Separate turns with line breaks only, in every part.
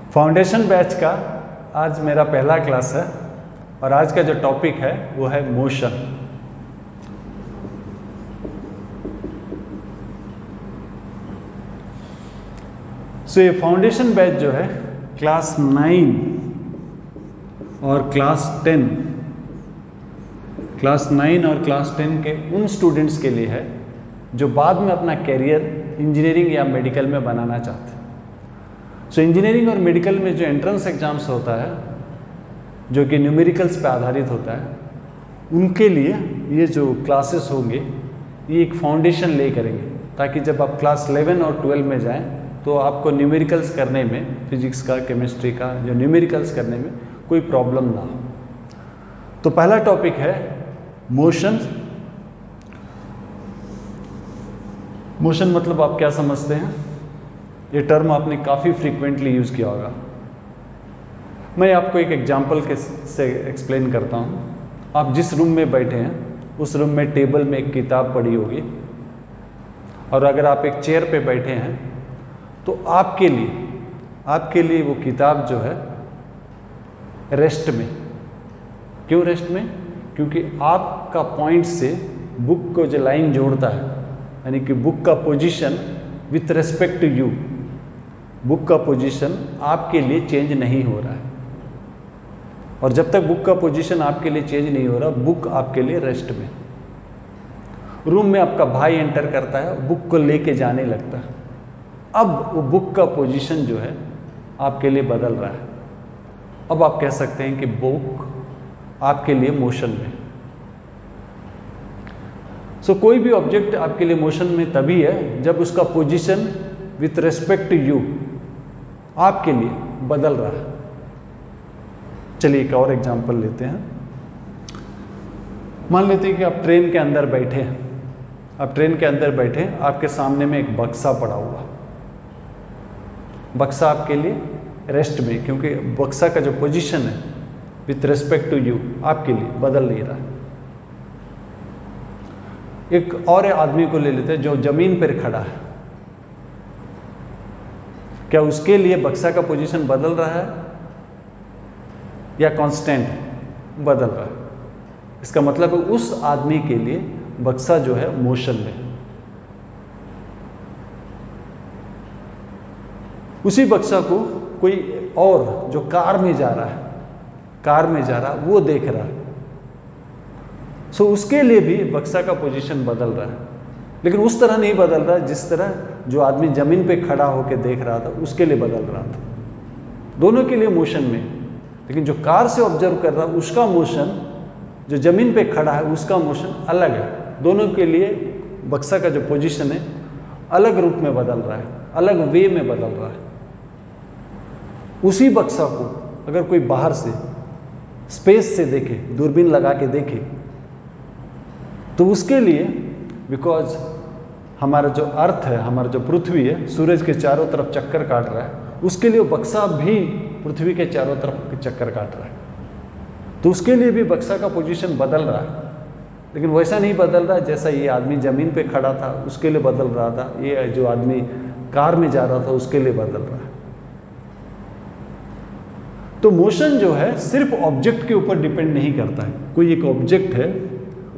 Foundation batch का आज मेरा पहला क्लास है और आज का जो टॉपिक है वो है मोशन। ये फाउंडेशन बैच जो है क्लास 9 और क्लास 10 और क्लास 10 के उन स्टूडेंट्स के लिए है जो बाद में अपना कैरियर इंजीनियरिंग या मेडिकल में बनाना चाहते हैं। इंजीनियरिंग और मेडिकल में जो एंट्रेंस एग्जाम्स होता है जो कि न्यूमेरिकल्स पे आधारित होता है, उनके लिए ये जो क्लासेस होंगे ये एक फाउंडेशन ले करेंगे ताकि जब आप क्लास 11 और 12 में जाएं तो आपको न्यूमेरिकल्स करने में, फिजिक्स का, केमिस्ट्री का जो न्यूमेरिकल्स करने में कोई प्रॉब्लम ना हो। तो पहला टॉपिक है मोशन। मोशन मतलब आप क्या समझते हैं? ये टर्म आपने काफ़ी फ्रीक्वेंटली यूज़ किया होगा। मैं आपको एक एग्जांपल से एक्सप्लेन करता हूँ। आप जिस रूम में बैठे हैं उस रूम में टेबल में एक किताब पड़ी होगी और अगर आप एक चेयर पे बैठे हैं तो आपके लिए वो किताब जो है रेस्ट में। क्यों रेस्ट में? क्योंकि आपका पॉइंट से बुक को जो लाइन जोड़ता है, यानी कि बुक का position with respect to you, book का पोजीशन आपके लिए चेंज नहीं हो रहा है। और जब तक बुक का पोजीशन आपके लिए चेंज नहीं हो रहा, बुक आपके लिए रेस्ट में। रूम में आपका भाई एंटर करता है, बुक को लेके जाने लगता है। अब वो बुक का पोजीशन जो है आपके लिए बदल रहा है। अब आप कह सकते हैं कि बुक आपके लिए मोशन में। कोई भी ऑब्जेक्ट आपके लिए मोशन में तभी है जब उसका position with respect to you आपके लिए बदल रहा है। चलिए एक और एग्जांपल लेते हैं। मान लेते हैं कि आप ट्रेन के अंदर बैठे हैं। आप ट्रेन के अंदर बैठे, आपके सामने में एक बक्सा पड़ा हुआ। बक्सा आपके लिए रेस्ट में, क्योंकि बक्सा का जो पोजीशन है विथ रेस्पेक्ट टू यू आपके लिए बदल नहीं रहा है। एक और आदमी को ले लेते हैं जो जमीन पर खड़ा है। क्या उसके लिए बक्सा का पोजीशन बदल रहा है या कांस्टेंट बदल रहा है? इसका मतलब है उस आदमी के लिए बक्सा जो है मोशन में। उसी बक्सा को कोई और जो कार में जा रहा है वो देख रहा है। उसके लिए भी बक्सा का पोजीशन बदल रहा है, लेकिन उस तरह नहीं बदल रहा जिस तरह जो आदमी जमीन पे खड़ा होकर देख रहा था उसके लिए बदल रहा था। दोनों के लिए मोशन में, लेकिन जो कार से ऑब्जर्व कर रहा है उसका मोशन, जो जमीन पे खड़ा है उसका मोशन अलग है। दोनों के लिए बक्सा का जो पोजीशन है अलग रूप में बदल रहा है, अलग वे में बदल रहा है। उसी बक्सा को अगर कोई बाहर से स्पेस से देखे, दूरबीन लगा के देखे, तो उसके लिए, बिकॉज हमारा जो अर्थ है, हमारा जो पृथ्वी है, सूरज के चारों तरफ चक्कर काट रहा है, उसके लिए बक्सा भी पृथ्वी के चारों तरफ चक्कर काट रहा है। तो उसके लिए भी बक्सा का पोजीशन बदल रहा है, लेकिन वैसा नहीं बदल रहा जैसा ये आदमी जमीन पे खड़ा था उसके लिए बदल रहा था, ये जो आदमी कार में जा रहा था उसके लिए बदल रहा है। तो मोशन जो है सिर्फ ऑब्जेक्ट के ऊपर डिपेंड नहीं करता है। कोई एक ऑब्जेक्ट है,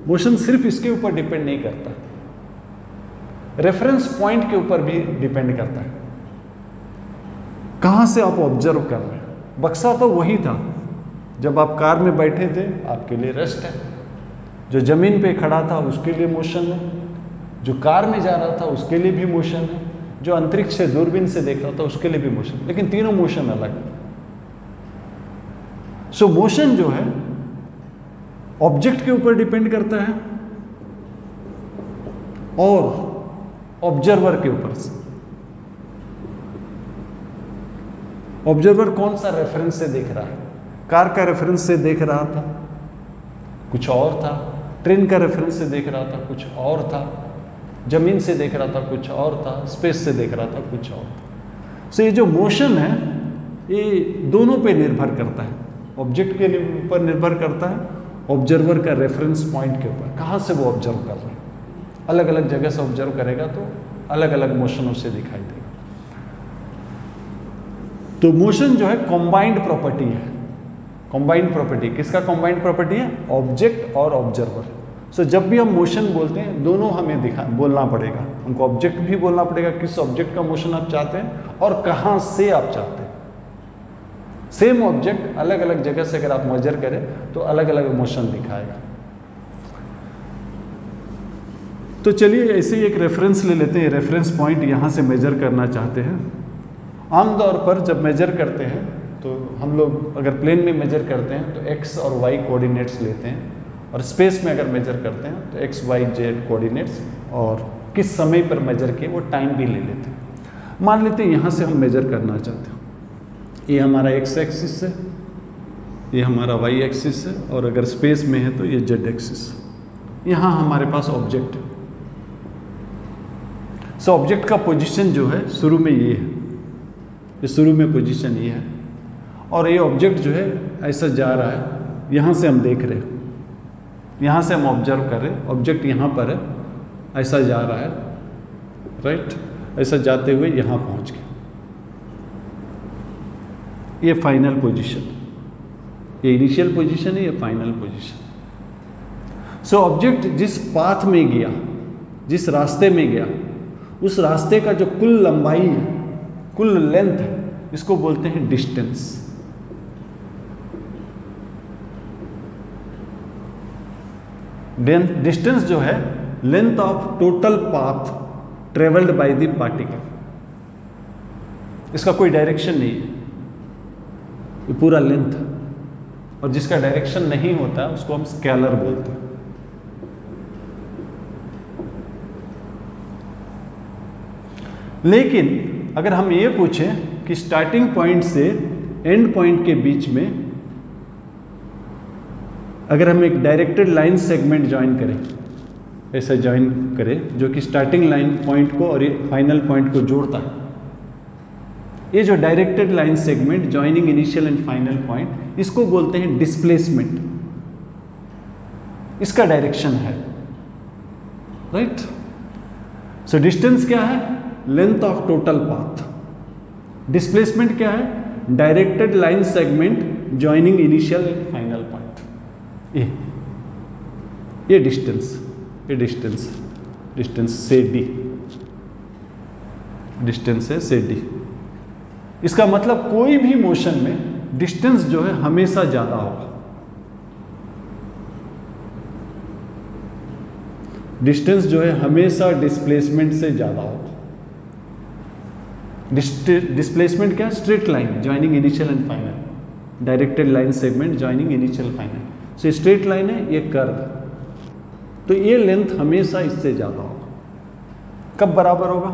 मोशन सिर्फ इसके ऊपर डिपेंड नहीं करता, रेफरेंस पॉइंट के ऊपर भी डिपेंड करता है। कहां से आप ऑब्जर्व कर रहे हैं? बक्सा तो वही था जब आप कार में बैठे थे, आपके लिए रेस्ट है। जो जमीन पे खड़ा था उसके लिए मोशन है, जो कार में जा रहा था उसके लिए भी मोशन है, जो अंतरिक्ष से दूरबीन से देख रहा था उसके लिए भी मोशन, लेकिन तीनों मोशन अलग है। मोशन जो है ऑब्जेक्ट के ऊपर डिपेंड करता है और ऑब्जर्वर के ऊपर से। ऑब्जर्वर कौन सा रेफरेंस से देख रहा है? कार का रेफरेंस से देख रहा था, कुछ और था। ट्रेन का रेफरेंस से देख रहा था, कुछ और था। जमीन से देख रहा था, कुछ और था। स्पेस से देख रहा था, कुछ और था। ये जो मोशन है ये दोनों पे निर्भर करता है। ऑब्जेक्ट के ऊपर निर्भर करता है, ऑब्जर्वर का रेफरेंस पॉइंट के ऊपर, कहाँ से वो ऑब्जर्व कर रहा है। अलग अलग जगह से ऑब्जर्व करेगा तो अलग अलग मोशन उससे दिखाई देगा। तो मोशन जो है कॉम्बाइंड प्रॉपर्टी है। कॉम्बाइंड प्रॉपर्टी किसका कॉम्बाइंड प्रॉपर्टी है? ऑब्जेक्ट और ऑब्जर्वर। सो जब भी हम मोशन बोलते हैं दोनों हमें बोलना पड़ेगा। हमको ऑब्जेक्ट भी बोलना पड़ेगा, किस ऑब्जेक्ट का मोशन आप चाहते हैं और कहाँ से आप चाहते हैं। सेम ऑब्जेक्ट अलग अलग जगह से अगर आप मेजर करें तो अलग अलग मोशन दिखाएगा। तो चलिए ऐसे ही एक रेफरेंस ले लेते हैं। रेफरेंस पॉइंट यहाँ से मेजर करना चाहते हैं। आमतौर पर जब मेजर करते हैं तो हम लोग अगर प्लेन में मेजर करते हैं तो एक्स और वाई कोऑर्डिनेट्स लेते हैं, और स्पेस में अगर मेजर करते हैं तो एक्स वाई जेड कोऑर्डिनेट्स, और किस समय पर मेजर किए वो टाइम भी ले लेते हैं। मान लेते हैं यहाँ से हम मेजर करना चाहते हैं, ये हमारा एक्स एक्सिस है, ये हमारा वाई एक्सिस है, और अगर स्पेस में है तो ये जेड एक्सिस। यहाँ हमारे पास ऑब्जेक्ट है। सो ऑब्जेक्ट का पोजीशन जो है शुरू में ये है, ये शुरू में पोजीशन ये है, और ये ऑब्जेक्ट जो है ऐसा जा रहा है। यहाँ से हम देख रहे हैं, यहाँ से हम ऑब्जर्व कर रहे हैं, ऑब्जेक्ट यहाँ पर है, ऐसा जा रहा है, राइट, ऐसा जाते हुए यहाँ पहुँच गया। ये फाइनल पोजीशन, ये इनिशियल पोजीशन है, ये फाइनल पोजीशन। सो ऑब्जेक्ट जिस पाथ में गया, जिस रास्ते में गया, उस रास्ते का जो कुल लंबाई है, कुल लेंथ है, इसको बोलते हैं डिस्टेंस। डिस्टेंस जो है length of total path travelled by the particle. इसका कोई डायरेक्शन नहीं है, ये पूरा लेंथ, और जिसका डायरेक्शन नहीं होता उसको हम स्केलर बोलते हैं। लेकिन अगर हम ये पूछें कि स्टार्टिंग पॉइंट से एंड पॉइंट के बीच में अगर हम एक डायरेक्टेड लाइन सेगमेंट ज्वाइन करें, ऐसा ज्वाइन करें जो कि स्टार्टिंग लाइन पॉइंट को और फाइनल पॉइंट को जोड़ता है, ये जो directed line segment joining initial and final point, इसको बोलते हैं डिस्प्लेसमेंट। इसका डायरेक्शन है, राइट। सो डिस्टेंस क्या है? Length of total path. Displacement क्या है? Directed line segment joining initial and final point. ये डिस्टेंस, ये डिस्टेंस, डिस्टेंस से डी, डिस्टेंस है से डी। इसका मतलब कोई भी मोशन में डिस्टेंस जो है हमेशा ज्यादा होगा। डिस्टेंस जो है हमेशा डिस्प्लेसमेंट से ज्यादा होगा। डिस्प्लेसमेंट क्या? Straight line joining initial and final, directed line segment joining initial final. So straight line है, ये कर्व, तो ये लेंथ हमेशा इससे ज्यादा होगा। कब बराबर होगा?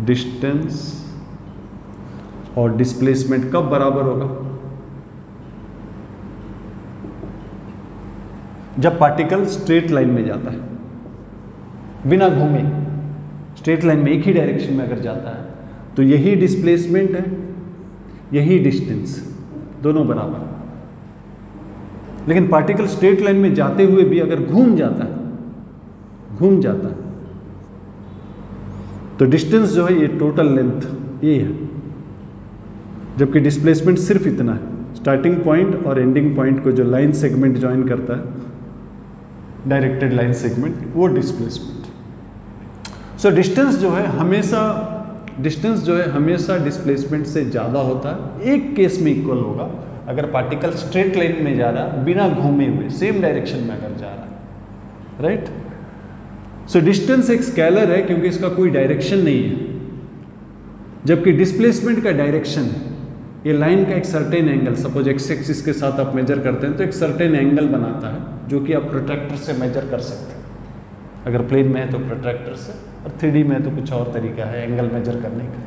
डिस्टेंस और डिस्प्लेसमेंट कब बराबर होगा? जब पार्टिकल स्ट्रेट लाइन में जाता है, बिना घूमे, स्ट्रेट लाइन में एक ही डायरेक्शन में अगर जाता है तो यही डिस्प्लेसमेंट है, यही डिस्टेंस, दोनों बराबर। लेकिन पार्टिकल स्ट्रेट लाइन में जाते हुए भी अगर घूम जाता है, घूम जाता है, तो डिस्टेंस जो है ये टोटल लेंथ ये है, जबकि डिस्प्लेसमेंट सिर्फ इतना है। स्टार्टिंग पॉइंट और एंडिंग पॉइंट को जो लाइन सेगमेंट ज्वाइन करता है, डायरेक्टेड लाइन सेगमेंट, वो डिस्प्लेसमेंट। सो डिस्टेंस जो है हमेशा, डिस्टेंस जो है हमेशा डिस्प्लेसमेंट से ज़्यादा होता है। एक केस में इक्वल होगा, अगर पार्टिकल स्ट्रेट लाइन में जा रहा है बिना घूमे हुए, सेम डायरेक्शन में अगर जा रहा है, राइट। सो डिस्टेंस एक स्केलर है क्योंकि इसका कोई डायरेक्शन नहीं है, जबकि डिस्प्लेसमेंट का डायरेक्शन है। ये लाइन का एक certain angle, suppose x axis के साथ आप मेजर करते हैं तो एक सर्टेन एंगल बनाता है जो कि आप प्रोट्रैक्टर से मेजर कर सकते हैं। अगर प्लेन में है तो प्रोट्रैक्टर से, और 3D में है तो कुछ और तरीका है एंगल मेजर करने का,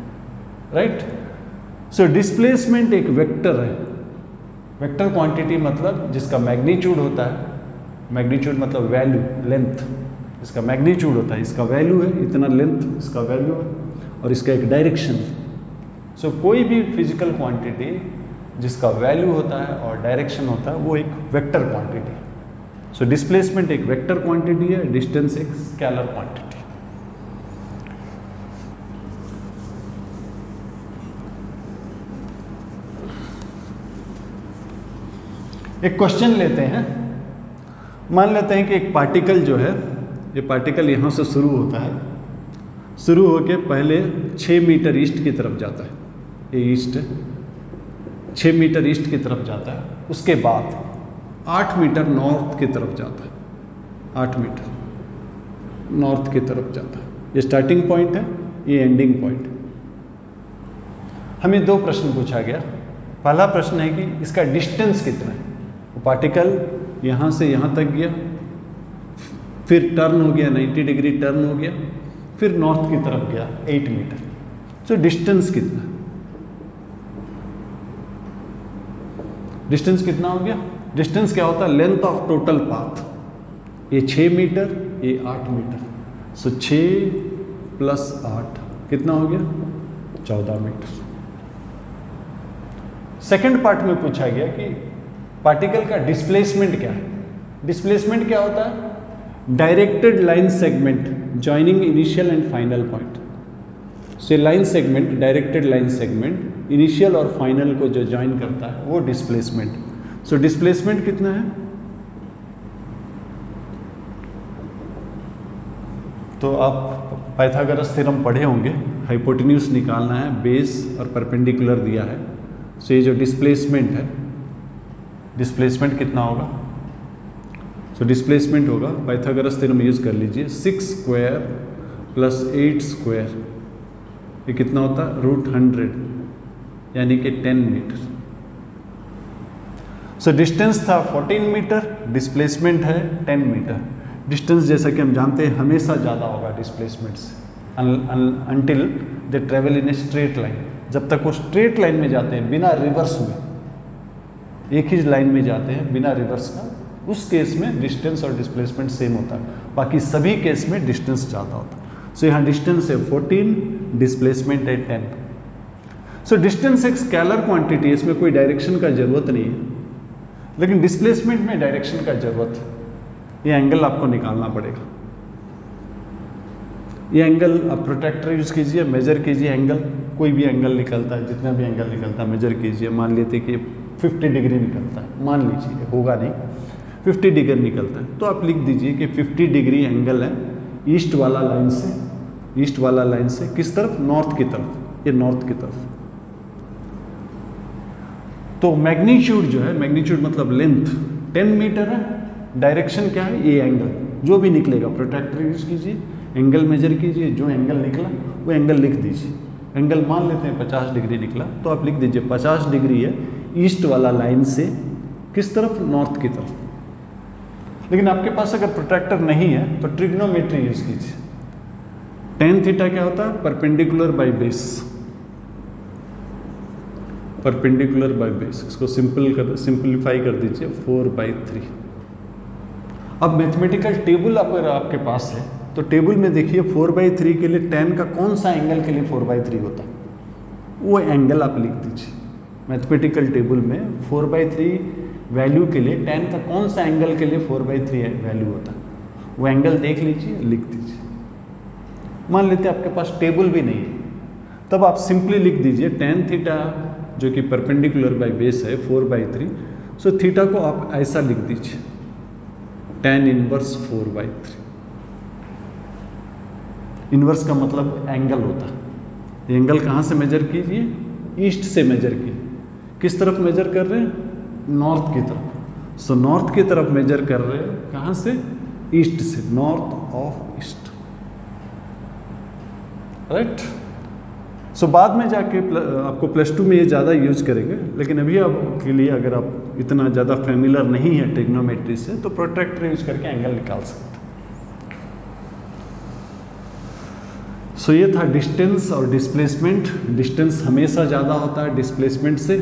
राइट। सो डिस्प्लेसमेंट एक वेक्टर है। वेक्टर क्वांटिटी मतलब जिसका मैग्नीट्यूड होता है, मैग्नीट्यूड मतलब वैल्यू, लेंथ, इसका मैग्नीट्यूड होता है, इसका वैल्यू है, इतना लेंथ इसका वैल्यू है, और इसका एक डायरेक्शन है। सो कोई भी फिजिकल क्वांटिटी जिसका वैल्यू होता है और डायरेक्शन होता है वो एक वेक्टर क्वांटिटी है। सो डिस्प्लेसमेंट एक वेक्टर क्वांटिटी है, डिस्टेंस एक स्केलर क्वांटिटी। एक क्वेश्चन लेते हैं। मान लेते हैं कि एक पार्टिकल जो है, ये पार्टिकल यहाँ से शुरू होता है, शुरू होके पहले 6 मीटर ईस्ट की तरफ जाता है, ये ईस्ट है, 6 मीटर ईस्ट की तरफ जाता है, उसके बाद 8 मीटर नॉर्थ की तरफ जाता है, 8 मीटर नॉर्थ की तरफ जाता है। ये स्टार्टिंग पॉइंट है, ये एंडिंग पॉइंट। हमें 2 प्रश्न पूछा गया। पहला प्रश्न है कि इसका डिस्टेंस कितना है। वो पार्टिकल यहाँ से यहाँ तक गया, फिर टर्न हो गया, 90 डिग्री टर्न हो गया, फिर नॉर्थ की तरफ गया 8 मीटर। तो डिस्टेंस कितना, डिस्टेंस कितना हो गया? डिस्टेंस क्या होता है? Length of total path. ये 6 मीटर, ये 8 मीटर, सो 6 + 8 कितना हो गया? 14 मीटर। सेकंड पार्ट में पूछा गया कि पार्टिकल का डिस्प्लेसमेंट क्या है। डिस्प्लेसमेंट क्या होता है? Directed line segment joining initial and final point. So line segment, directed line segment initial और फाइनल को जो ज्वाइन करता है वो डिस्प्लेसमेंट। सो डिस्प्लेसमेंट कितना है? तो आप पाइथागोरस थ्योरम पढ़े होंगे, हाइपोटेन्यूज निकालना है, बेस और परपेंडिकुलर दिया है। सो ये जो डिस्प्लेसमेंट है, डिस्प्लेसमेंट कितना होगा? सो डिस्प्लेसमेंट होगा, पाइथागोरस थ्योरम यूज कर लीजिए, 6 स्क्वायर + 8 स्क्वायर, ये कितना होता है? √100, यानी कि 10 मीटर। सो डिस्टेंस था 14 मीटर, डिस्प्लेसमेंट है 10 मीटर। डिस्टेंस जैसा कि हम जानते हैं हमेशा ज़्यादा होगा डिस्प्लेसमेंट से, until they travel in a straight line. जब तक वो स्ट्रेट लाइन में जाते हैं बिना रिवर्स हुए, एक ही लाइन में जाते हैं बिना रिवर्स का, उस केस में डिस्टेंस और डिस्प्लेसमेंट सेम होता है। बाकी सभी केस में डिस्टेंस ज़्यादा होता है। सो यहाँ डिस्टेंस है 14, डिस्प्लेसमेंट है 10। सो डिस्टेंस एक स्केलर क्वांटिटी है, इसमें कोई डायरेक्शन का जरूरत नहीं है, लेकिन डिस्प्लेसमेंट में डायरेक्शन का जरूरत है। ये एंगल आपको निकालना पड़ेगा। ये एंगल आप प्रोट्रैक्टर यूज कीजिए, मेजर कीजिए एंगल, कोई भी एंगल निकलता है, जितना भी एंगल निकलता है मेजर कीजिए। मान लेते कि 50 डिग्री निकलता है, मान लीजिए, होगा नहीं, 50 डिग्री निकलता है, तो आप लिख दीजिए कि 50 डिग्री एंगल है ईस्ट वाला लाइन से, ईस्ट वाला लाइन से किस तरफ? नॉर्थ की तरफ, ये नॉर्थ की तरफ। तो मैग्नीट्यूड जो है, मैग्नीट्यूड मतलब लेंथ 10 मीटर है, डायरेक्शन क्या है? ये एंगल जो भी निकलेगा, प्रोट्रैक्टर यूज कीजिए, एंगल मेजर कीजिए, जो एंगल निकला वो एंगल लिख दीजिए। एंगल मान लेते हैं 50 डिग्री निकला, तो आप लिख दीजिए 50 डिग्री है ईस्ट वाला लाइन से किस तरफ? नॉर्थ की तरफ। लेकिन आपके पास अगर प्रोट्रैक्टर नहीं है तो ट्रिग्नोमेट्री यूज कीजिए। tan थीटा क्या होता है? Perpendicular by base, perpendicular by base. इसको सिंपलीफाई कर दीजिए 4/3। अब मैथमेटिकल टेबल अगर आपके पास है तो टेबल में देखिए 4/3 के लिए tan का कौन सा एंगल के लिए 4/3 होता है, वो एंगल आप लिख दीजिए। मैथमेटिकल टेबल में 4/3 वैल्यू के लिए tan का कौन सा एंगल के लिए 4/3 वैल्यू होता है, वो एंगल देख लीजिए, लिख दीजिए। मान लेते हैं आपके पास टेबल भी नहीं है, तब आप सिंपली लिख दीजिए tan थीटा जो कि परपेंडिकुलर बाय बेस है 4/3। सो थीटा को आप ऐसा लिख दीजिए, tan इनवर्स 4/3। इनवर्स का मतलब एंगल होता है। एंगल कहाँ से मेजर कीजिए? ईस्ट से मेजर कीजिए। किस तरफ मेजर कर रहे हैं? नॉर्थ की तरफ। सो नॉर्थ की तरफ मेजर कर रहे हैं, कहाँ से? ईस्ट से, नॉर्थ ऑफ ईस्ट, राइट। सो बाद में जाके आपको +2 में ये ज़्यादा यूज करेंगे, लेकिन अभी आपके लिए अगर आप इतना ज़्यादा फेमिलर नहीं है ट्रिग्नोमेट्री से, तो प्रोट्रैक्टर यूज करके एंगल निकाल सकते हैं। सो ये था डिस्टेंस और डिस्प्लेसमेंट। डिस्टेंस हमेशा ज़्यादा होता है डिस्प्लेसमेंट से,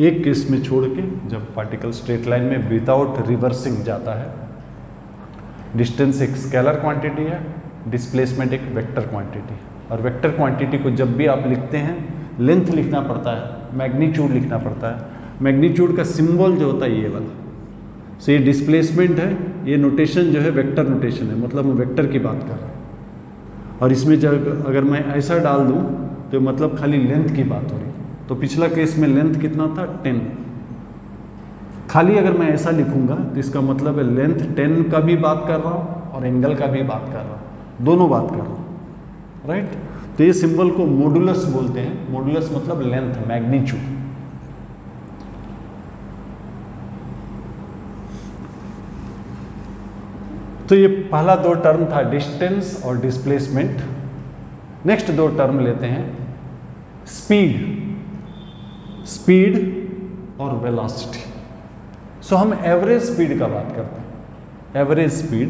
एक केस में छोड़ के, जब पार्टिकल स्ट्रेट लाइन में विदाउट रिवर्सिंग जाता है। डिस्टेंस एक स्केलर क्वांटिटी है, डिस्प्लेसमेंट एक वेक्टर क्वांटिटी है। और वेक्टर क्वांटिटी को जब भी आप लिखते हैं, लेंथ लिखना पड़ता है, मैग्नीट्यूड लिखना पड़ता है। मैग्नीट्यूड का सिंबल जो होता है ये वाला। सो ये डिस्प्लेसमेंट है, ये नोटेशन जो है वेक्टर नोटेशन है, मतलब हम वेक्टर की बात कर रहे हैं। और इसमें जब अगर मैं ऐसा डाल दूं तो मतलब खाली लेंथ की बात हो रही है। तो पिछला केस में लेंथ कितना था? 10। खाली अगर मैं ऐसा लिखूंगा तो इसका मतलब है लेंथ 10 का भी बात कर रहा हूँ और एंगल का भी बात कर रहा हूँ, दोनों बात कर रहा हूँ, राइट। तो ये सिंबल को मॉडुलस बोलते हैं। मॉडुलस मतलब लेंथ, मैग्नीट्यूड। तो ये पहला दो टर्म था डिस्टेंस और डिस्प्लेसमेंट। नेक्स्ट दो टर्म लेते हैं स्पीड और वेलोसिटी। सो हम एवरेज स्पीड का बात करते हैं। एवरेज स्पीड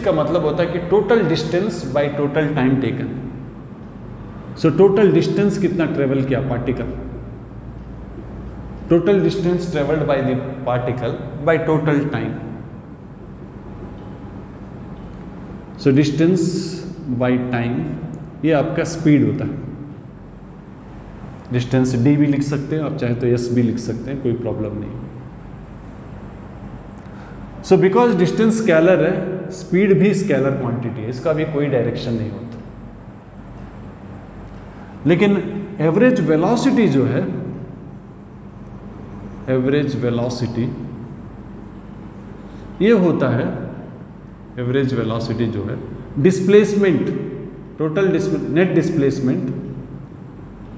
का मतलब होता है कि total distance by total time taken. So total distance कितना ट्रेवल किया particle, total distance travelled by the particle by total time. So distance by time ये आपका स्पीड होता है। डिस्टेंस डी भी लिख सकते हैं आप, चाहे तो एस भी लिख सकते हैं, कोई प्रॉब्लम नहीं। सो बिकॉज डिस्टेंस स्केलर है, स्पीड भी स्केलर क्वांटिटी है, इसका भी कोई डायरेक्शन नहीं होता। लेकिन एवरेज वेलोसिटी जो है, एवरेज वेलोसिटी ये होता है, एवरेज वेलोसिटी जो है displacement, total net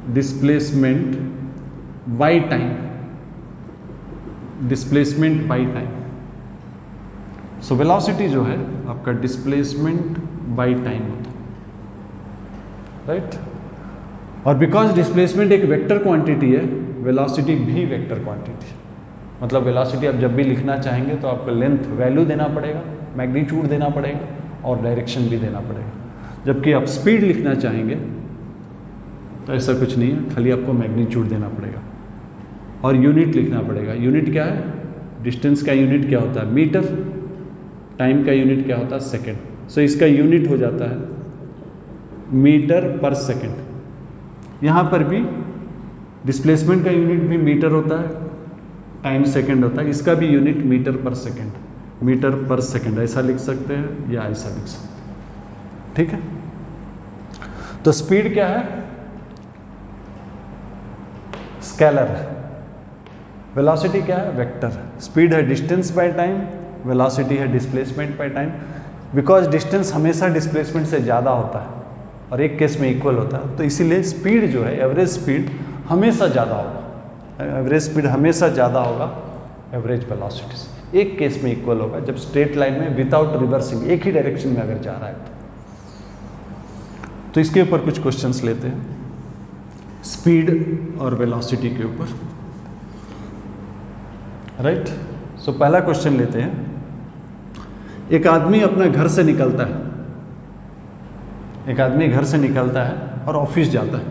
displacement by time, displacement bye time. So velocity जो है आपका डिस्प्लेसमेंट बाय टाइम होता है, राइट। और बिकॉज डिस्प्लेसमेंट एक वेक्टर क्वांटिटी है, वेलोसिटी भी वेक्टर क्वांटिटी है। मतलब वेलोसिटी आप जब भी लिखना चाहेंगे तो आपको लेंथ वैल्यू देना पड़ेगा, मैग्नीट्यूड देना पड़ेगा और डायरेक्शन भी देना पड़ेगा। जबकि आप स्पीड लिखना चाहेंगे तो ऐसा कुछ नहीं है, खाली आपको मैग्नीट्यूड देना पड़ेगा और यूनिट लिखना पड़ेगा। यूनिट क्या है, डिस्टेंस का यूनिट क्या होता है मीटर, टाइम का यूनिट क्या होता है सेकेंड। सो इसका यूनिट हो जाता है मीटर पर सेकेंड। यहाँ पर भी डिस्प्लेसमेंट का यूनिट भी मीटर होता है, टाइम सेकेंड होता है, इसका भी यूनिट मीटर पर सेकेंड, मीटर पर सेकेंड ऐसा लिख सकते हैं या ऐसा लिख सकते हैं, ठीक है। तो स्पीड क्या है, स्केलर है। वेलोसिटी क्या है, वेक्टर है। स्पीड है डिस्टेंस बाय टाइम, वेलोसिटी है displacement by time. Because distance हमेशा डिस्प्लेसमेंट से ज़्यादा होता है और एक केस में इक्वल होता है, तो इसीलिए स्पीड जो है, एवरेज स्पीड हमेशा ज़्यादा होगा। एवरेज स्पीड हमेशा ज़्यादा होगा एवरेज वेलोसिटी से। एक केस में इक्वल होगा, जब स्ट्रेट लाइन में विदाउट रिवर्सिंग एक ही डायरेक्शन में अगर जा रहा है तो इसके ऊपर कुछ क्वेश्चंस लेते हैं, स्पीड और वेलोसिटी के ऊपर, राइट। सो पहला क्वेश्चन लेते हैं। एक आदमी अपना घर से निकलता है, एक आदमी घर से निकलता है और ऑफिस जाता है।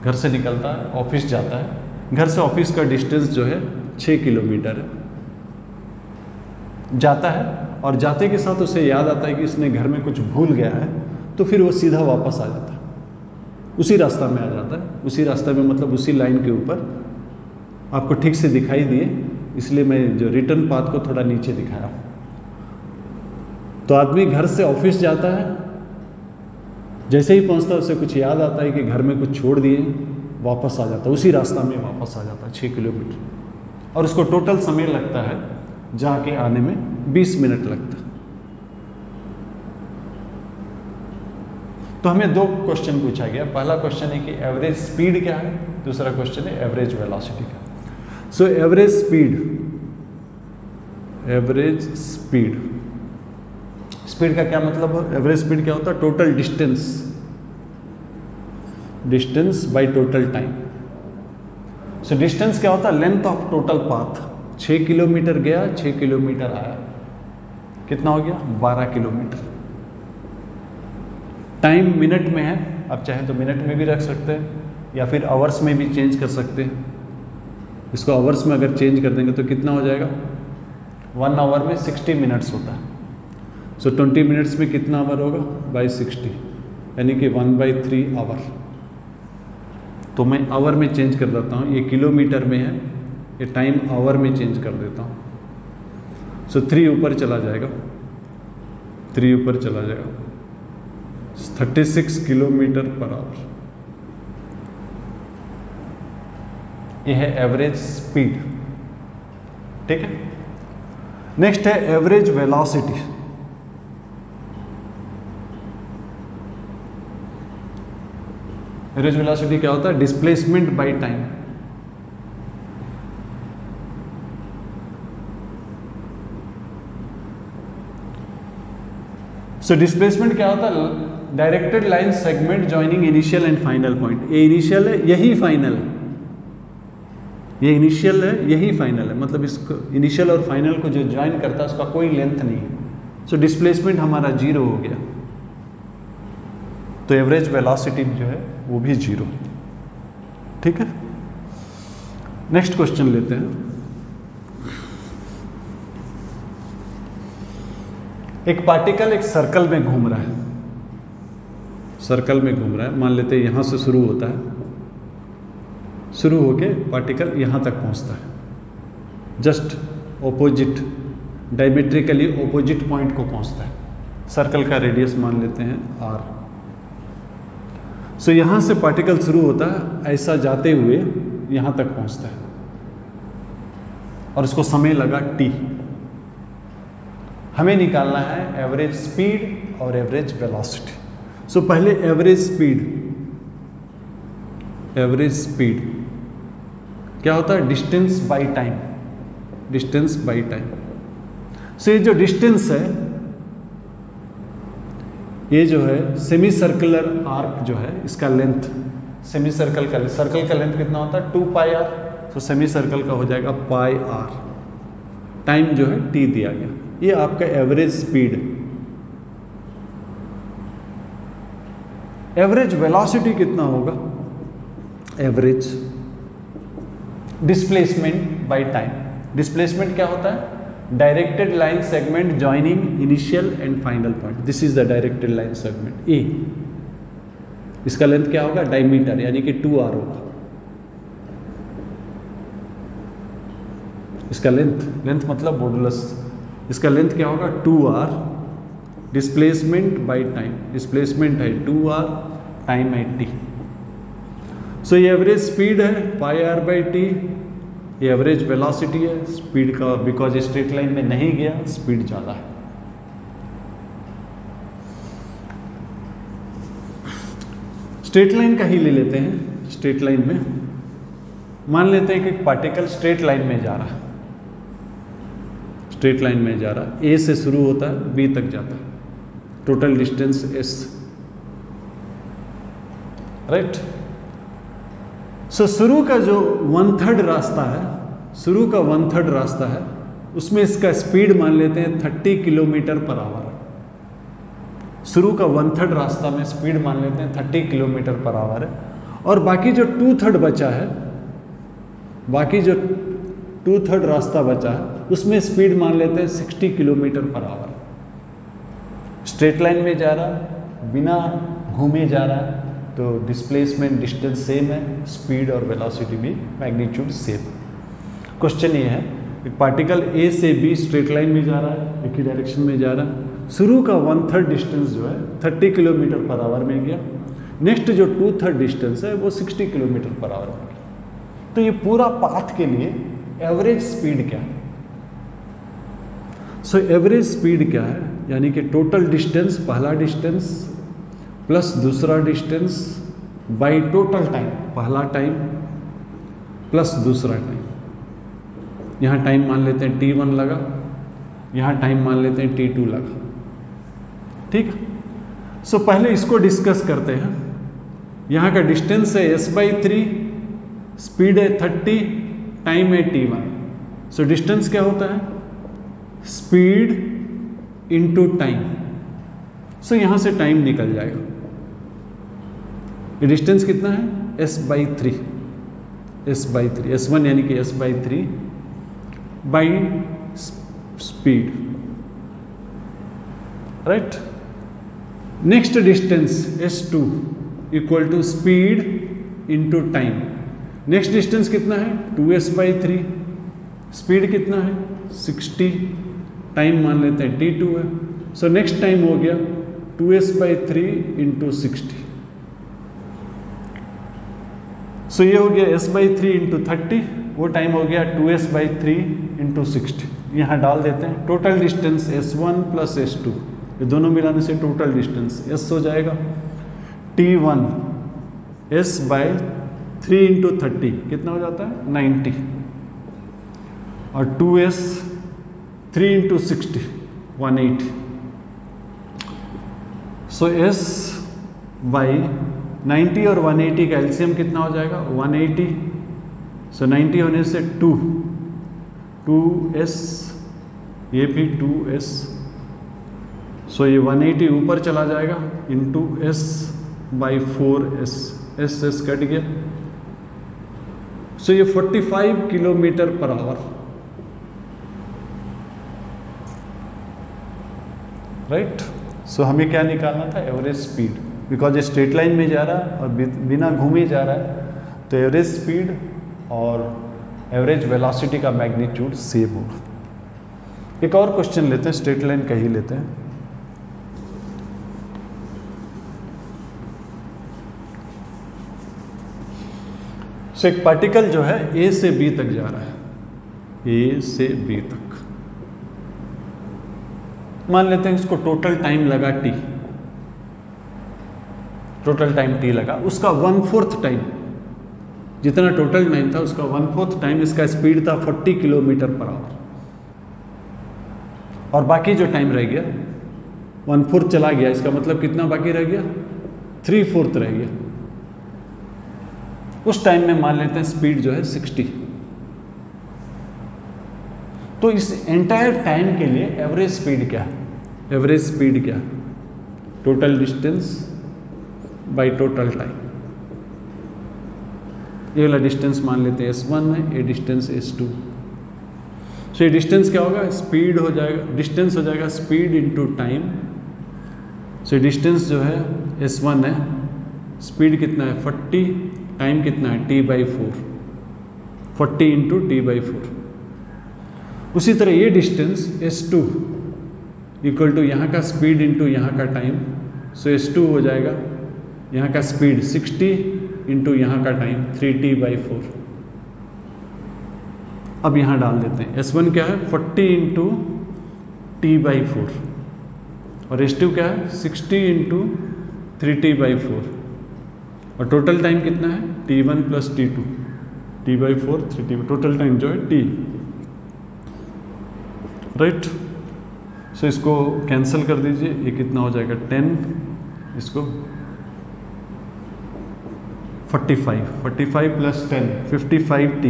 घर से निकलता है, ऑफिस जाता है। घर से ऑफिस का डिस्टेंस जो है 6 किलोमीटर है। जाता है और जाते के साथ उसे याद आता है कि इसने घर में कुछ भूल गया है, तो फिर वो सीधा वापस आ जाता है, उसी रास्ता में आ जाता है। उसी रास्ते में मतलब उसी लाइन के ऊपर, आपको ठीक से दिखाई दिए इसलिए मैं जो रिटर्न पाथ को थोड़ा नीचे दिखाया। तो आदमी घर से ऑफिस जाता है, जैसे ही पहुंचता है उसे कुछ याद आता है कि घर में कुछ छोड़ दिए, वापस आ जाता है, उसी रास्ता में वापस आ जाता है 6 किलोमीटर, और उसको टोटल समय लगता है जाके आने में 20 मिनट लगता है। तो हमें दो क्वेश्चन पूछा गया। पहला क्वेश्चन है कि एवरेज स्पीड क्या है, दूसरा क्वेश्चन है एवरेज वेलोसिटी क्या है। सो एवरेज स्पीड का क्या मतलब है, एवरेज स्पीड क्या होता है, total distance by total time. So distance क्या होता है, length of total path. 6 kilometre गया, 6 किलोमीटर आया, कितना हो गया 12 किलोमीटर। टाइम मिनट में है, आप चाहे तो मिनट में भी रख सकते हैं या फिर आवर्स में भी चेंज कर सकते हैं। इसको आवर्स में अगर चेंज कर देंगे तो कितना हो जाएगा, 1 आवर में 60 मिनट्स होता है। सो 20 मिनट्स में कितना आवर होगा, बाई 60, यानी कि 1/3 आवर। तो मैं आवर में चेंज कर देता हूँ, ये किलोमीटर में है, ये टाइम आवर में चेंज कर देता हूँ। सो 3 ऊपर चला जाएगा, 3 ऊपर चला जाएगा। 36 किलोमीटर पर आवर। यह है एवरेज स्पीड। ठीक है, नेक्स्ट है एवरेज वेलोसिटी। एवरेज वेलोसिटी क्या होता है? Displacement bye time. So displacement क्या होता है? Directed line segment joining initial and final point. ये इनिशियल है, यही फाइनल है। ये इनिशियल है, यही फाइनल है, मतलब इसको इनिशियल और फाइनल को जो ज्वाइन करता है उसका कोई लेंथ नहीं है। सो डिस्प्लेसमेंट हमारा 0 हो गया, तो एवरेज वेलोसिटी जो है वो भी 0। ठीक है, नेक्स्ट क्वेश्चन लेते हैं। एक पार्टिकल एक सर्कल में घूम रहा है, सर्कल में घूम रहा है। मान लेते हैं यहां से शुरू होता है, शुरू होके पार्टिकल यहां तक पहुंचता है, just opposite, diametrically opposite point को पहुंचता है। सर्कल का रेडियस मान लेते हैं r। सो यहां से पार्टिकल शुरू होता है, ऐसा जाते हुए यहां तक पहुंचता है और उसको समय लगा t। हमें निकालना है एवरेज स्पीड और एवरेज वेलोसिटी। सो पहले एवरेज स्पीड। एवरेज स्पीड क्या होता है? Distance by time. Distance by time. So ये जो डिस्टेंस है, ये जो है सेमी सर्कुलर आर्क जो है, इसका लेंथ, सेमी सर्कल का लेंथ कितना होता है? 2 पाई r। तो सेमी सर्कल का हो जाएगा पाई r। टाइम जो है t दिया गया। ये आपका एवरेज स्पीड। एवरेज वेलोसिटी कितना होगा? Average displacement by time. Displacement क्या होता है? Directed line segment joining initial and final point. This is the directed line segment A. इसका लेंथ क्या होगा? डायमीटर, यानी कि 2r होगा। इसका लेंथ मतलब मॉडुलस। इसका लेंथ क्या होगा? 2r। Displacement by time, displacement है 2r, टाइम है t। सो ये एवरेज स्पीड है पाई r बाई टी। ये एवरेज वेलोसिटी है स्पीड का, बिकॉज स्ट्रेट लाइन में नहीं गया, स्पीड ज़्यादा है। स्ट्रेट लाइन का ही ले लेते हैं। स्ट्रेट लाइन में मान लेते हैं कि पार्टिकल स्ट्रेट लाइन में जा रहा है, स्ट्रेट लाइन में जा रहा है, ए से शुरू होता है, बी तक जाता है, टोटल डिस्टेंस s। राइट। सो शुरू का जो 1/3 रास्ता है, शुरू का 1/3 रास्ता है, उसमें इसका स्पीड मान लेते हैं 30 किलोमीटर पर आवर। शुरू का 1/3 रास्ता में स्पीड मान लेते हैं 30 किलोमीटर पर आवर है, और बाकी जो 2/3 बचा है, बाकी जो 2/3 रास्ता बचा है, उसमें स्पीड मान लेते हैं 60 kilometre per hour. Straight line में जा रहा है, बिना घूमे जा रहा है, तो डिस्प्लेसमेंट डिस्टेंस सेम है, स्पीड और वेलोसिटी भी मैग्नीट्यूड सेम। क्वेश्चन ये है कि पार्टिकल ए से बी स्ट्रेट लाइन में जा रहा है, एक ही डायरेक्शन में जा रहा है। शुरू का 1/3 डिस्टेंस जो है 30 किलोमीटर पर आवर में गया, नेक्स्ट जो 2/3 डिस्टेंस है वो 60 किलोमीटर पर आवर में गया। तो ये पूरा पाथ के लिए एवरेज स्पीड क्या है? सो एवरेज स्पीड क्या है? यानी कि टोटल डिस्टेंस, पहला डिस्टेंस प्लस दूसरा डिस्टेंस बाय टोटल टाइम, पहला टाइम प्लस दूसरा टाइम। यहाँ टाइम मान लेते हैं t1 लगा, यहाँ टाइम मान लेते हैं t2 लगा। ठीक है। सो पहले इसको डिस्कस करते हैं। यहाँ का डिस्टेंस है s/3, स्पीड है 30, टाइम है t1। सो डिस्टेंस क्या होता है? Speed into time. सो यहाँ से टाइम निकल जाएगा। ये डिस्टेंस कितना है? s/3, s/3, s1 यानी कि s/3 by speed. Right. Next distance s2 equal to speed into time. Next distance कितना है? 2s/3। स्पीड कितना है? 60, टाइम मान लेते हैं t2 है। सो नेक्स्ट टाइम हो गया 2s/3 इंटू 60। सो ये हो गया s/3 इंटू 30, वो टाइम हो गया 2s/3 इंटू 60। यहाँ डाल देते हैं total distance s1 plus s2, ये दोनों मिलाने से टोटल डिस्टेंस s हो जाएगा t1 s/3 इंटू 30 कितना हो जाता है 90, और 2s 3 into 60 180। So s by 90 और 180 का एलसीएम कितना हो जाएगा 180। सो 90 होने से 2s, ये भी 2s। सो ये 180 ऊपर चला जाएगा into s by 4s, s cut गया। सो ये 45 किलोमीटर पर आवर, राइट। सो हमें क्या निकालना था एवरेज स्पीड, बिकॉज ये स्ट्रेट लाइन में जा रहा है और बिना घूमे जा रहा है, तो एवरेज स्पीड और एवरेज वेलोसिटी का मैग्नीट्यूड सेम होगा। एक और क्वेश्चन लेते हैं, स्ट्रेट लाइन का ही लेते हैं। सो एक पार्टिकल जो है ए से बी तक जा रहा है, ए से बी तक, मान लेते हैं इसको टोटल टाइम लगा t, टोटल टाइम t लगा, उसका 1/4 टाइम, जितना टोटल टाइम था उसका 1/4 टाइम इसका स्पीड था 40 किलोमीटर पर आवर, और बाकी जो टाइम रह गया 1/4 चला गया, इसका मतलब कितना बाकी रह गया 3/4 रह गया। उस टाइम में मान लेते हैं स्पीड जो है 60। तो इस एंटायर टाइम के लिए एवरेज स्पीड क्या है, एवरेज स्पीड क्या है, total distance by total time. ये वाला डिस्टेंस मान लेते हैं s1 है, ये डिस्टेंस s2। सो ये डिस्टेंस क्या होगा, स्पीड हो जाएगा, डिस्टेंस हो जाएगा speed into time. So distance जो है s1 है, स्पीड कितना है 40, टाइम कितना है t/4, 40 इंटू t/4। उसी तरह ये डिस्टेंस s2 इक्वल टू यहाँ का स्पीड इंटू यहाँ का टाइम। सो s2 हो जाएगा यहाँ का स्पीड 60 इंटू यहाँ का टाइम 3t/4। अब यहाँ डाल देते हैं, s1 क्या है 40 इंटू t/4 और s2 क्या है 60 इंटू 3t/4, और टोटल टाइम कितना है t1 plus t2, t/4 3t, total time जो है t, राइट। सो इसको कैंसिल कर दीजिए, ये कितना हो जाएगा 10, इसको 45 प्लस 10 55t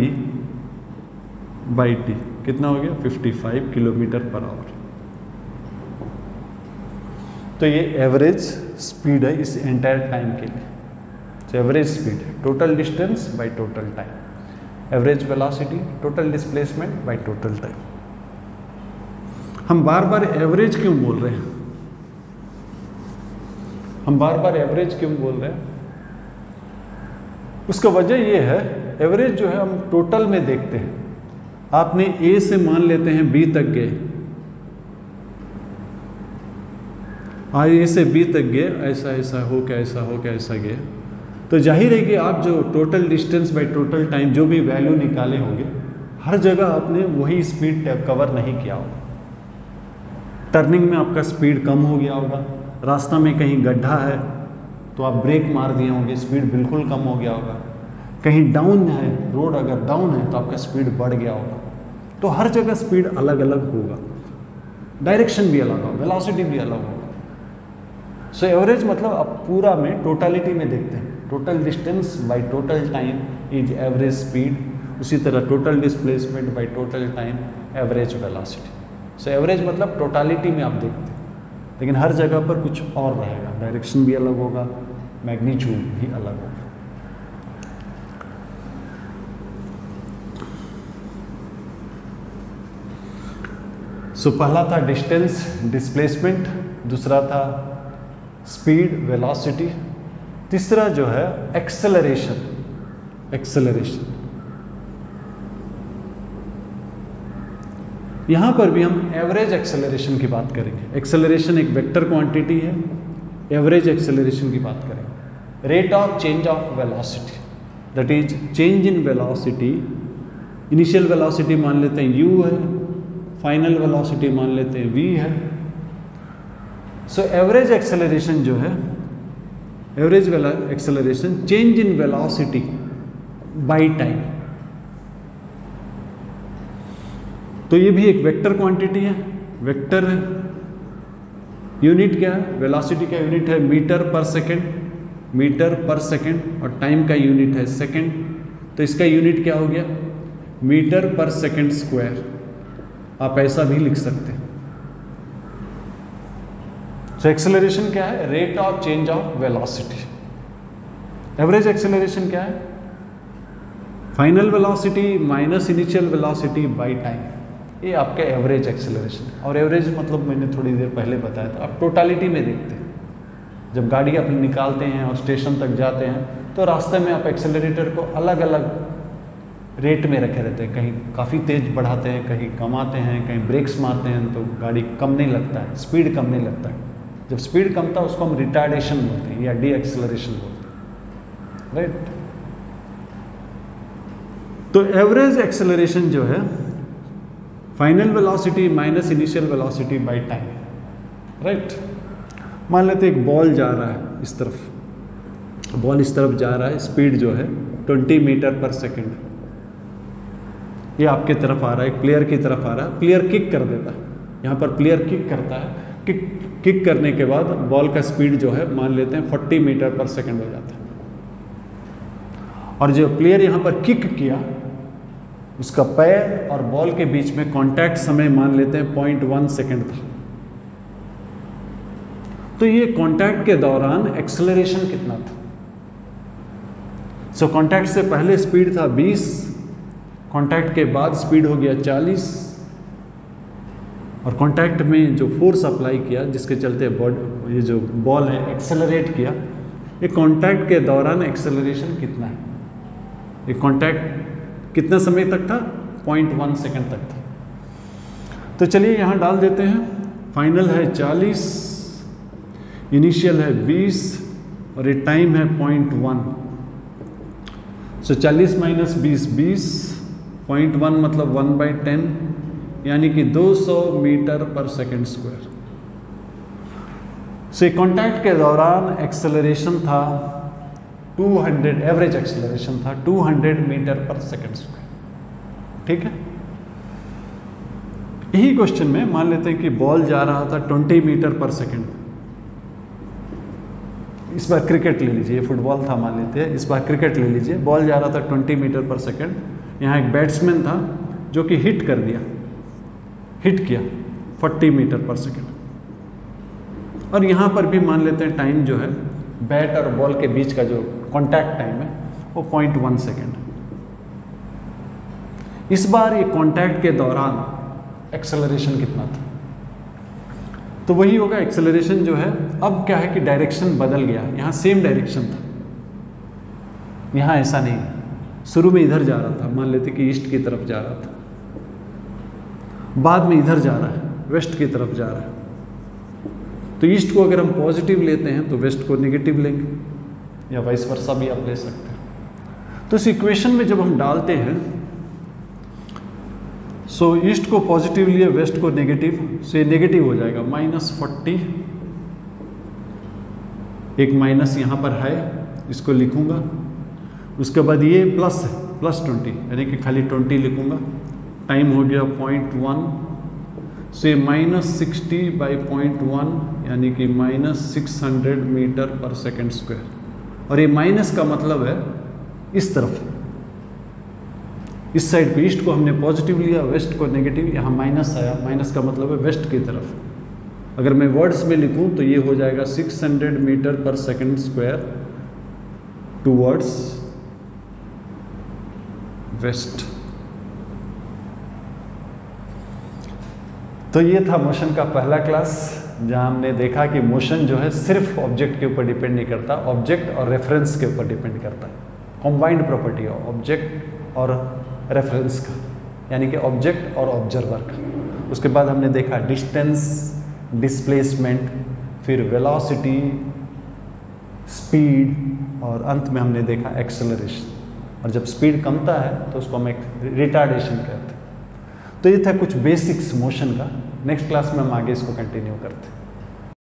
बाई टी कितना हो गया 55 किलोमीटर पर आवर। तो ये एवरेज स्पीड है इस एंटायर टाइम के लिए। तो average speed total distance by total time, average velocity total displacement by total time. हम बार बार एवरेज क्यों बोल रहे हैं, हम बार बार एवरेज क्यों बोल रहे हैं, उसका वजह ये है, एवरेज जो है हम टोटल में देखते हैं। आपने ए से मान लेते हैं बी तक गए, ए से बी तक गए, ऐसा ऐसा हो क्या ऐसा हो क्या ऐसा गए, तो जाहिर है कि आप जो total distance by total time जो भी वैल्यू निकाले होंगे, हर जगह आपने वही स्पीड कवर नहीं किया होगा। टर्निंग में आपका स्पीड कम हो गया होगा, रास्ता में कहीं गड्ढा है तो आप ब्रेक मार दिए होंगे, स्पीड बिल्कुल कम हो गया होगा। कहीं डाउन है, रोड अगर डाउन है तो आपका स्पीड बढ़ गया होगा। तो हर जगह स्पीड अलग अलग होगा, डायरेक्शन भी अलग होगा, वेलोसिटी भी अलग होगा। सो एवरेज मतलब आप पूरा में टोटलिटी में देखते हैं, total distance by total time is average speed, उसी तरह total displacement by total time average velocity. So average मतलब टोटलिटी में आप देखते हैं, लेकिन हर जगह पर कुछ और रहेगा, डायरेक्शन भी अलग होगा, मैग्नीट्यूड भी अलग होगा। सो पहला था डिस्टेंस डिस्प्लेसमेंट, दूसरा था स्पीड वेलोसिटी, तीसरा जो है एक्सेलरेशन। एक्सेलरेशन यहां पर भी हम एवरेज एक्सेलरेशन की बात करेंगे। एक्सेलरेशन एक वेक्टर क्वांटिटी है एवरेज एक्सेलरेशन की बात करें। Rate of change of velocity, that is change in velocity. Initial velocity मान लेते हैं u है, फाइनल वेलोसिटी मान लेते हैं v है। सो एवरेज एक्सेलरेशन जो है, average acceleration change in velocity by time. तो ये भी एक वेक्टर क्वांटिटी है। वेक्टर यूनिट क्या है, वेलोसिटी का यूनिट है मीटर पर सेकेंड, मीटर पर सेकेंड, और टाइम का यूनिट है सेकेंड। तो इसका यूनिट क्या हो गया, मीटर पर सेकेंड स्क्वायर। आप ऐसा भी लिख सकते हैं। सो एक्सेलरेशन क्या है, rate of change of velocity. Average acceleration क्या है, final velocity minus initial velocity by time. ये आपका एवरेज एक्सेलरेशन। और एवरेज मतलब मैंने थोड़ी देर पहले बताया था, आप टोटालिटी में देखते हैं। जब गाड़ी अपनी निकालते हैं और स्टेशन तक जाते हैं तो रास्ते में आप एक्सेलरेटर को अलग अलग रेट में रखे रहते हैं। कहीं काफ़ी तेज बढ़ाते हैं, कहीं कमाते हैं, कहीं ब्रेक्स मारते हैं तो गाड़ी कम नहीं लगता है, स्पीड कम नहीं लगता है। जब स्पीड कम था उसको हम रिटार्डेशन बोलते हैं या डी एक्सेलरेशन बोलते हैं, राइट। तो एवरेज एक्सेलरेशन जो है final velocity minus initial velocity by time, right. मान लेते एक बॉल जा रहा है इस तरफ, बॉल इस तरफ जा रहा है, स्पीड जो है 20 मीटर पर सेकेंड। ये आपके तरफ आ रहा है, एक प्लेयर की तरफ आ रहा है, प्लेयर किक कर देता है। यहाँ पर प्लेयर किक करता है, किक करने के बाद बॉल का स्पीड जो है मान लेते हैं 40 मीटर पर सेकेंड हो जाता है। और जो प्लेयर यहाँ पर किक किया, उसका पैर और बॉल के बीच में कांटेक्ट समय मान लेते हैं 0.1 सेकेंड था। तो ये कांटेक्ट के दौरान एक्सेलरेशन कितना था। सो कांटेक्ट से पहले स्पीड था 20, कांटेक्ट के बाद स्पीड हो गया 40, और कांटेक्ट में जो फोर्स अप्लाई किया जिसके चलते ये जो बॉल है एक्सेलरेट किया, ये कांटेक्ट के दौरान एक्सेलरेशन कितना है। ये कांटेक्ट कितना समय तक था, 0.1 सेकेंड तक था। तो चलिए यहाँ डाल देते हैं, फाइनल है 40, इनिशियल है 20 और ये टाइम है 0.1। सो 40 माइनस 20, 20, 0.1 मतलब 1/10, यानी कि 200 मीटर पर सेकेंड स्क्वायर। सो कॉन्टैक्ट के दौरान एक्सेलरेशन था 200, एवरेज एक्सेलरेशन था 200 मीटर पर सेकेंड स्क्वायर, ठीक है। यही क्वेश्चन में मान लेते हैं कि बॉल जा रहा था 20 मीटर पर सेकेंड। इस बार क्रिकेट ले लीजिए, फुटबॉल था मान लेते हैं, इस बार क्रिकेट ले लीजिए। बॉल जा रहा था 20 मीटर पर सेकेंड। यहाँ एक बैट्समैन था जो कि हिट कर दिया, हिट किया 40 मीटर पर सेकेंड। और यहाँ पर भी मान लेते हैं टाइम जो है बैट और बॉल के बीच का जो कांटेक्ट टाइम है वो 0.1 सेकेंड। इस बार ये कांटेक्ट के दौरान एक्सेलरेशन कितना था, तो वही होगा एक्सेलरेशन जो है। अब क्या है कि डायरेक्शन बदल गया, यहाँ सेम डायरेक्शन था, यहाँ ऐसा नहीं। शुरू में इधर जा रहा था, मान लेते कि ईस्ट की तरफ जा रहा था, बाद में इधर जा रहा है, वेस्ट की तरफ जा रहा है। तो ईस्ट को अगर हम पॉजिटिव लेते हैं तो वेस्ट को नेगेटिव लेंगे, या वाइस वर्सा भी आप ले सकते हैं। तो इस इक्वेशन में जब हम डालते हैं, सो ईस्ट को पॉजिटिव लिए, वेस्ट को नेगेटिव, सो ये नेगेटिव हो जाएगा -40। एक माइनस यहाँ पर है, इसको लिखूंगा। उसके बाद ये प्लस है, +20, यानी कि खाली 20 लिखूंगा। टाइम हो गया 0.1, से -60/0.1 यानी कि -600 मीटर पर सेकेंड स्क्वायर। और ये माइनस का मतलब है इस तरफ, इस साइड पे ईस्ट को हमने पॉजिटिव लिया, वेस्ट को नेगेटिव, यहाँ माइनस आया, माइनस का मतलब है वेस्ट की तरफ। अगर मैं वर्ड्स में लिखूं तो ये हो जाएगा 600 मीटर पर सेकेंड स्क्वायर टूवर्ड्स वेस्ट। तो ये था मोशन का पहला क्लास, जहां हमने देखा कि मोशन जो है सिर्फ ऑब्जेक्ट के ऊपर डिपेंड नहीं करता, ऑब्जेक्ट और रेफरेंस के ऊपर डिपेंड करता है। कॉम्बाइंड प्रॉपर्टी है ऑब्जेक्ट और रेफरेंस का, यानी कि ऑब्जेक्ट और ऑब्जर्वर का। उसके बाद हमने देखा डिस्टेंस, डिस्प्लेसमेंट, फिर वेलोसिटी, स्पीड और अंत में हमने देखा एक्सेलरेशन। और जब स्पीड कमता है तो उसको हम एक रिटार्डेशन कहते हैं। तो ये था कुछ बेसिक्स मोशन का। नेक्स्ट क्लास में हम आगे इसको कंटिन्यू करते हैं।